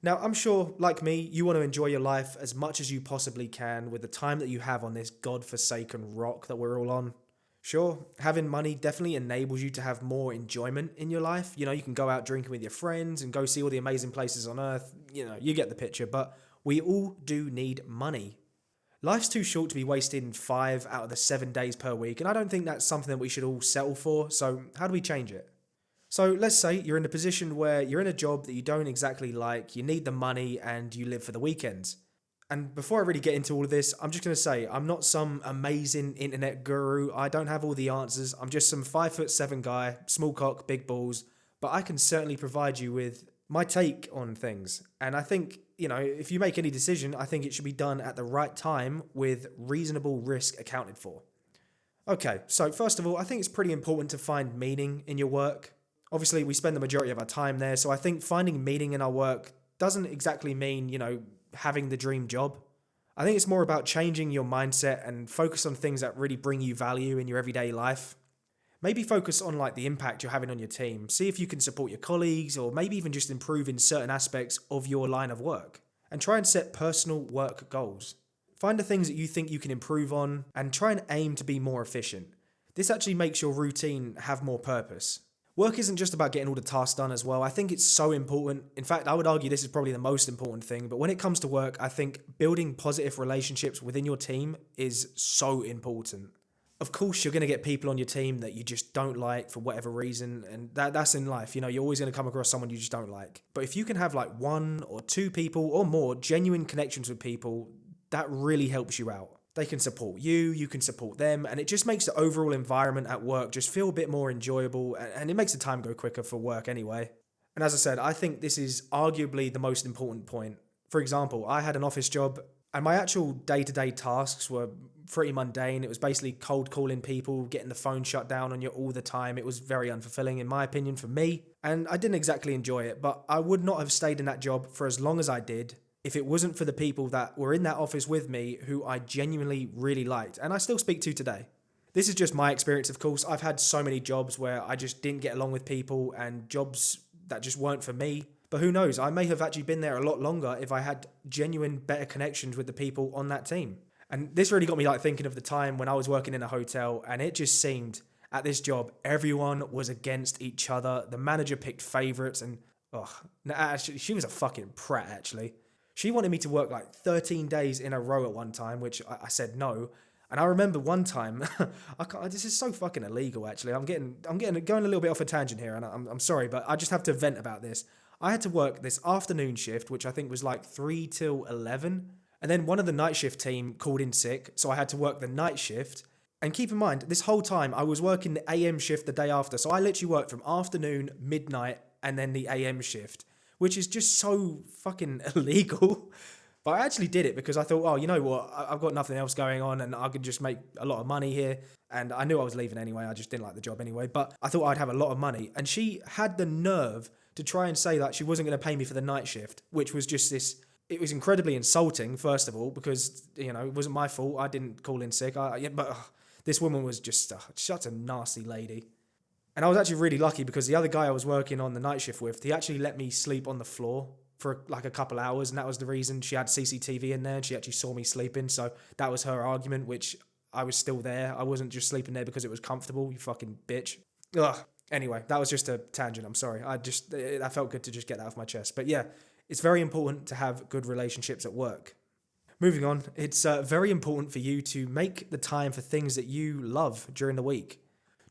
Now, I'm sure, like me, you want to enjoy your life as much as you possibly can with the time that you have on this god-forsaken rock that we're all on. Sure, having money definitely enables you to have more enjoyment in your life. You can go out drinking with your friends and go see all the amazing places on earth. You get the picture, but we all do need money. Life's too short to be wasting 5 out of the 7 days per week, and I don't think that's something that we should all settle for, so how do we change it? So let's say you're in a position where you're in a job that you don't exactly like, you need the money, and you live for the weekends. And before I really get into all of this, I'm just going to say I'm not some amazing internet guru. I don't have all the answers. I'm just some 5'7" guy, small cock, big balls, but I can certainly provide you with my take on things. And I think, if you make any decision, I think it should be done at the right time with reasonable risk accounted for. Okay, so first of all, I think it's pretty important to find meaning in your work. Obviously, we spend the majority of our time there, so I think finding meaning in our work doesn't exactly mean, having the dream job. I think it's more about changing your mindset and focus on things that really bring you value in your everyday life. Maybe focus on the impact you're having on your team. See if you can support your colleagues or maybe even just improve in certain aspects of your line of work. And try and set personal work goals. Find the things that you think you can improve on and try and aim to be more efficient. This actually makes your routine have more purpose. Work isn't just about getting all the tasks done as well. I think it's so important. In fact, I would argue this is probably the most important thing. But when it comes to work, I think building positive relationships within your team is so important. Of course, you're going to get people on your team that you just don't like for whatever reason. And that's in life. You're always going to come across someone you just don't like. But if you can have one or two people or more genuine connections with people, that really helps you out. They can support you, you can support them, and it just makes the overall environment at work just feel a bit more enjoyable, and it makes the time go quicker for work anyway. And as I said, I think this is arguably the most important point. For example, I had an office job, and my actual day-to-day tasks were pretty mundane. It was basically cold calling people, getting the phone shut down on you all the time. It was very unfulfilling, in my opinion, for me, and I didn't exactly enjoy it, but I would not have stayed in that job for as long as I did if it wasn't for the people that were in that office with me who I genuinely really liked, and I still speak to today. This is just my experience, of course. I've had so many jobs where I just didn't get along with people and jobs that just weren't for me. But who knows, I may have actually been there a lot longer if I had genuine better connections with the people on that team. And this really got me thinking of the time when I was working in a hotel, and it just seemed at this job, everyone was against each other. The manager picked favorites and, she was a fucking prat actually. She wanted me to work 13 days in a row at one time, which I said no. And I remember one time, this is so fucking illegal actually. I'm going a little bit off a tangent here, and I'm sorry, but I just have to vent about this. I had to work this afternoon shift, which I think was 3 till 11. And then one of the night shift team called in sick, so I had to work the night shift. And keep in mind, this whole time I was working the AM shift the day after. So I literally worked from afternoon, midnight, and then the AM shift, which is just so fucking illegal. But I actually did it because I thought, oh, you know what? I've got nothing else going on and I could just make a lot of money here. And I knew I was leaving anyway. I just didn't like the job anyway. But I thought I'd have a lot of money. And she had the nerve to try and say that she wasn't going to pay me for the night shift, which was just this. It was incredibly insulting, first of all, because, it wasn't my fault. I didn't call in sick. But this woman was just such a nasty lady. And I was actually really lucky because the other guy I was working on the night shift with, he actually let me sleep on the floor for a couple hours, and that was the reason. She had CCTV in there and she actually saw me sleeping, so that was her argument, which I was still there. I wasn't just sleeping there because it was comfortable, you fucking bitch. Ugh. Anyway, that was just a tangent, I'm sorry. I felt good to just get that off my chest. But yeah, it's very important to have good relationships at work. Moving on, it's very important for you to make the time for things that you love during the week.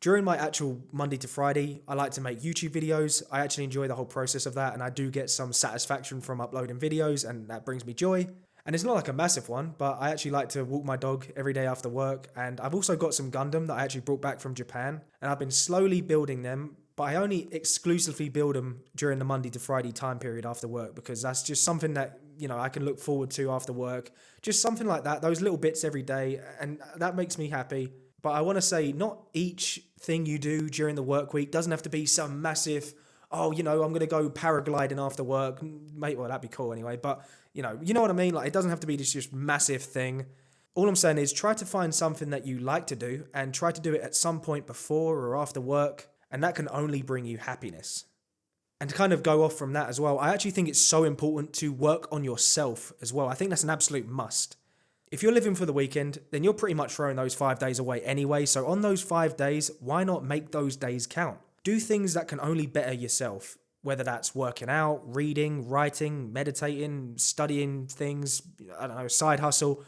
During my actual Monday to Friday, I like to make YouTube videos. I actually enjoy the whole process of that, and I do get some satisfaction from uploading videos, and that brings me joy. And it's not a massive one, but I actually like to walk my dog every day after work, and I've also got some Gundam that I actually brought back from Japan, and I've been slowly building them, but I only exclusively build them during the Monday to Friday time period after work, because that's just something that, I can look forward to after work. Just something like that, those little bits every day, and that makes me happy. But I want to say, not each thing you do during the work week doesn't have to be some massive, I'm going to go paragliding after work. Mate, well, that'd be cool anyway. But, you know what I mean? It doesn't have to be this just massive thing. All I'm saying is try to find something that you like to do and try to do it at some point before or after work. And that can only bring you happiness. And to kind of go off from that as well, I actually think it's so important to work on yourself as well. I think that's an absolute must. If you're living for the weekend, then you're pretty much throwing those 5 days away anyway. So on those 5 days, why not make those days count? Do things that can only better yourself, whether that's working out, reading, writing, meditating, studying things, I don't know, side hustle.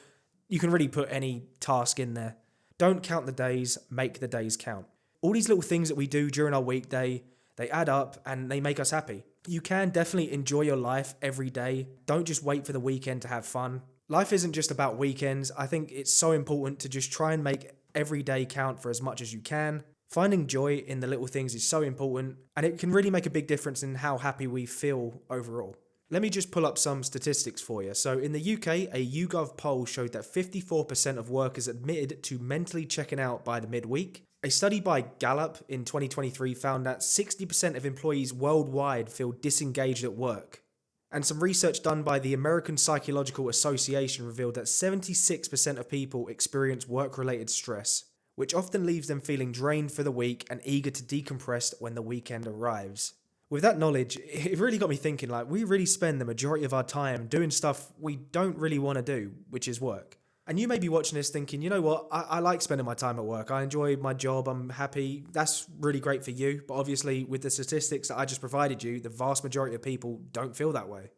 You can really put any task in there. Don't count the days, make the days count. All these little things that we do during our weekday, they add up and they make us happy. You can definitely enjoy your life every day. Don't just wait for the weekend to have fun. Life isn't just about weekends. I think it's so important to just try and make every day count for as much as you can. Finding joy in the little things is so important, and it can really make a big difference in how happy we feel overall. Let me just pull up some statistics for you. So in the UK, a YouGov poll showed that 54% of workers admitted to mentally checking out by the midweek. A study by Gallup in 2023 found that 60% of employees worldwide feel disengaged at work. And some research done by the American Psychological Association revealed that 76% of people experience work-related stress, which often leaves them feeling drained for the week and eager to decompress when the weekend arrives. With that knowledge, it really got me thinking, like, we really spend the majority of our time doing stuff we don't really want to do, which is work. And you may be watching this thinking, you know what, I like spending my time at work. I enjoy my job. I'm happy. That's really great for you. But obviously, with the statistics that I just provided you, the vast majority of people don't feel that way.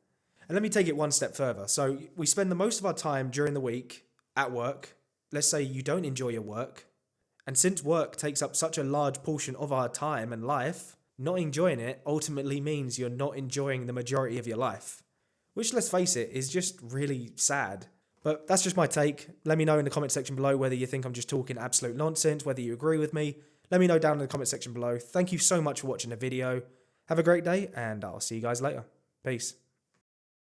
And let me take it one step further. So we spend the most of our time during the week at work. Let's say you don't enjoy your work. And since work takes up such a large portion of our time and life, not enjoying it ultimately means you're not enjoying the majority of your life. Which, let's face it, is just really sad. But that's just my take. Let me know in the comment section below whether you think I'm just talking absolute nonsense, whether you agree with me. Let me know down in the comment section below. Thank you so much for watching the video. Have a great day, and I'll see you guys later. Peace.